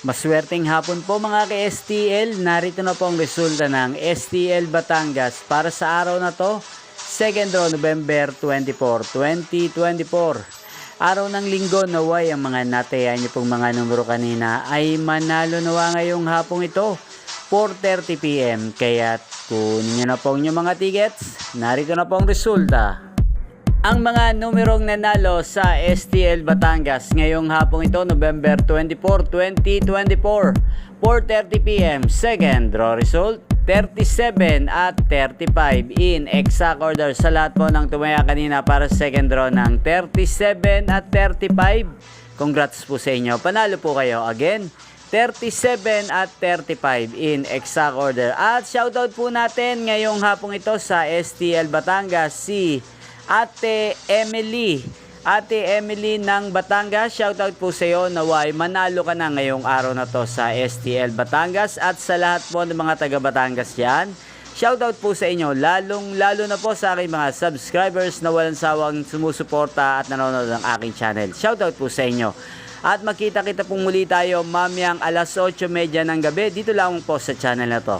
Maswerteng hapon po mga ka-STL, narito na po ang resulta ng STL Batangas para sa araw na to, 2nd November 24, 2024. Araw ng linggo, naway ang mga natayan niyo pong mga numero kanina ay manalo nawa ngayong hapong ito, 4:30 PM. Kaya kunin niyo na po yung mga tickets, narito na po ang resulta. Ang mga numerong nanalo sa STL Batangas ngayong hapong ito, November 24, 2024, 4:30 PM. Second draw result, 37 at 35 in exact order sa lahat po ng tumaya kanina para sa second draw ng 37 at 35. Congrats po sa inyo. Panalo po kayo again. 37 at 35 in exact order. At shoutout po natin ngayong hapong ito sa STL Batangas si Ate Emily. Ate Emily ng Batangas, shoutout po sa iyo. Naway manalo ka na ngayong araw na to sa STL Batangas at sa lahat po ng mga taga Batangas dyan. Shoutout po sa inyo, lalo na po sa aking mga subscribers na walang sawang sumusuporta at nanonood ng aking channel. Shoutout po sa inyo. At makita-kita pong muli tayo mamayang alas 8:30 ng gabi dito lang po sa channel na to.